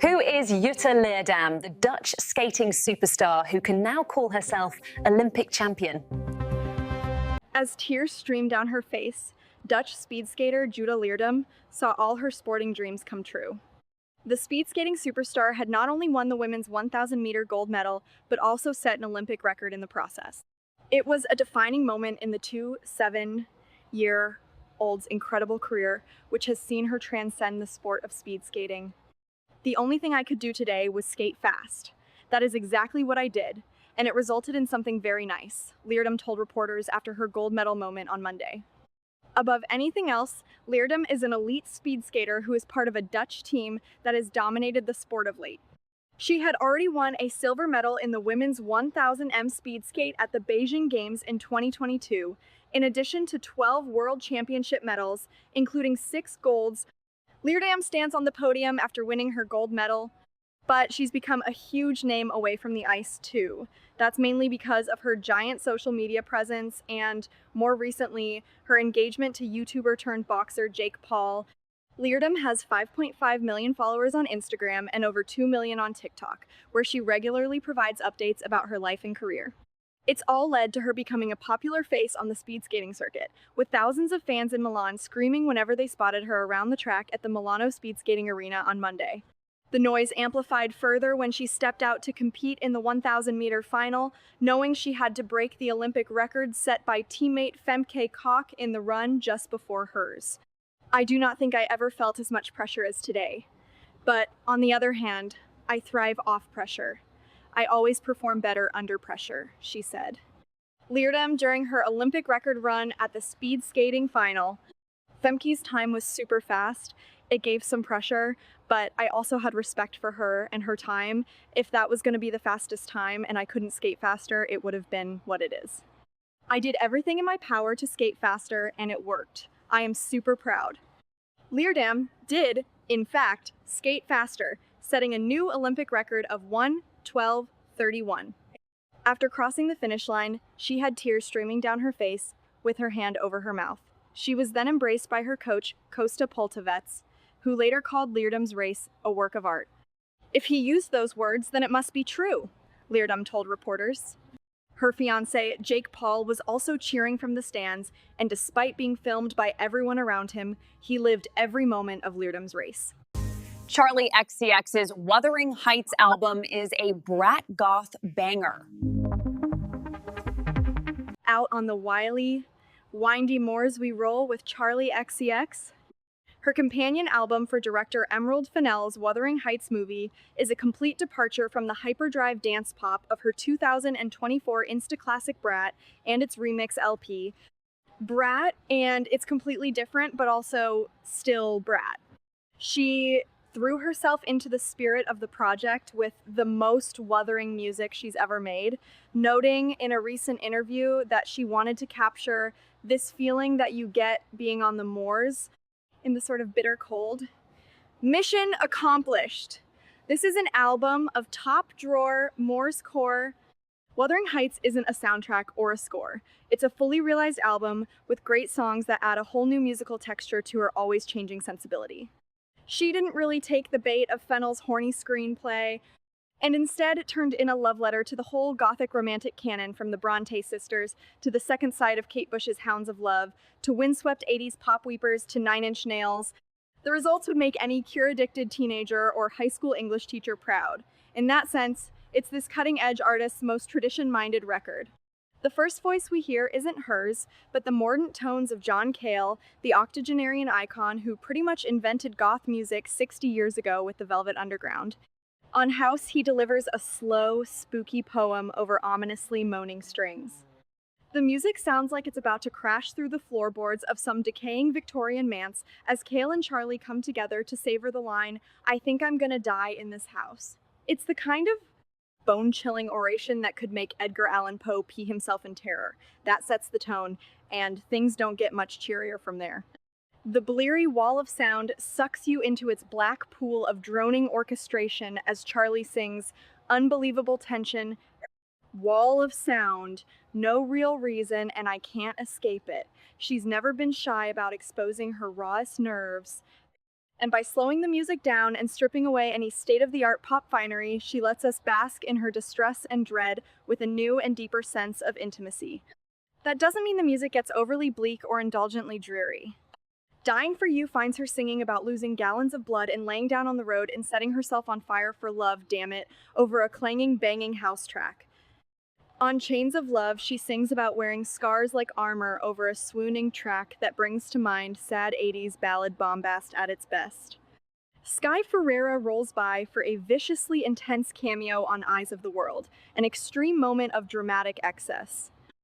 Who is Jutta Leerdam, the Dutch skating superstar who can now call herself Olympic champion? As tears streamed down her face, Dutch speed skater Jutta Leerdam saw all her sporting dreams come true. The speed skating superstar had not only won the women's 1,000-meter gold medal, but also set an Olympic record in the process. It was a defining moment in the 27-year-old's incredible career, which has seen her transcend the sport of speed skating. The only thing I could do today was skate fast. That is exactly what I did, and it resulted in something very nice, Leerdam told reporters after her gold medal moment on Monday. Above anything else, Leerdam is an elite speed skater who is part of a Dutch team that has dominated the sport of late. She had already won a silver medal in the women's 1,000 m speed skate at the Beijing Games in 2022, in addition to 12 World Championship medals, including 6 golds. Leerdam stands on the podium after winning her gold medal, but she's become a huge name away from the ice too. That's mainly because of her giant social media presence and, more recently, her engagement to YouTuber turned boxer Jake Paul. Leerdam has 5.5 million followers on Instagram and over 2 million on TikTok, where she regularly provides updates about her life and career. It's all led to her becoming a popular face on the speed skating circuit, with thousands of fans in Milan screaming whenever they spotted her around the track at the Milano speed skating arena on Monday. The noise amplified further when she stepped out to compete in the 1,000-meter final, knowing she had to break the Olympic record set by teammate Femke Kok in the run just before hers. I do not think I ever felt as much pressure as today. But, on the other hand, I thrive off pressure. I always perform better under pressure, she said. Leerdam, during her Olympic record run at the speed skating final, Femke's time was super fast. It gave some pressure, but I also had respect for her and her time. If that was going to be the fastest time and I couldn't skate faster, it would have been what it is. I did everything in my power to skate faster, and it worked. I am super proud. Leerdam did, in fact, skate faster, setting a new Olympic record of 1:12:31. After crossing the finish line, she had tears streaming down her face with her hand over her mouth. She was then embraced by her coach, Kosta Poltavets, who later called Leerdam's race a work of art. If he used those words, then it must be true, Leerdam told reporters. Her fiancé, Jake Paul, was also cheering from the stands, and despite being filmed by everyone around him, he lived every moment of Leerdam's race. Charli XCX's Wuthering Heights album is a brat goth banger. Out on the wily, windy moors we roll with Charli XCX. Her companion album for director Emerald Fennell's Wuthering Heights movie is a complete departure from the hyperdrive dance pop of her 2024 Insta classic Brat and its remix LP. Brat, and it's completely different, but also still Brat. She threw herself into the spirit of the project with the most wuthering music she's ever made, noting in a recent interview that she wanted to capture this feeling that you get being on the moors in the sort of bitter cold. Mission accomplished. This is an album of top drawer Moors core. Wuthering Heights isn't a soundtrack or a score. It's a fully realized album with great songs that add a whole new musical texture to her always changing sensibility. She didn't really take the bait of Fennell's horny screenplay, and instead turned in a love letter to the whole gothic romantic canon, from the Bronte sisters to the second side of Kate Bush's Hounds of Love to windswept 80s pop weepers to Nine Inch Nails. The results would make any cure-addicted teenager or high school English teacher proud. In that sense, it's this cutting-edge artist's most tradition-minded record. The first voice we hear isn't hers, but the mordant tones of John Cale, the octogenarian icon who pretty much invented goth music 60 years ago with the Velvet Underground. On House, he delivers a slow, spooky poem over ominously moaning strings. The music sounds like it's about to crash through the floorboards of some decaying Victorian manse as Cale and Charli come together to savor the line, "I think I'm gonna die in this house." It's the kind of bone-chilling oration that could make Edgar Allan Poe pee himself in terror. That sets the tone, and things don't get much cheerier from there. The bleary wall of sound sucks you into its black pool of droning orchestration as Charli sings, "Unbelievable tension, wall of sound, no real reason, and I can't escape it." She's never been shy about exposing her rawest nerves. And by slowing the music down and stripping away any state-of-the-art pop finery, she lets us bask in her distress and dread with a new and deeper sense of intimacy. That doesn't mean the music gets overly bleak or indulgently dreary. Dying for You finds her singing about losing gallons of blood and laying down on the road and setting herself on fire for love, damn it, over a clanging, banging house track. On Chains of Love, she sings about wearing scars like armor over a swooning track that brings to mind sad 80s ballad bombast at its best. Sky Ferreira rolls by for a viciously intense cameo on Eyes of the World, an extreme moment of dramatic excess.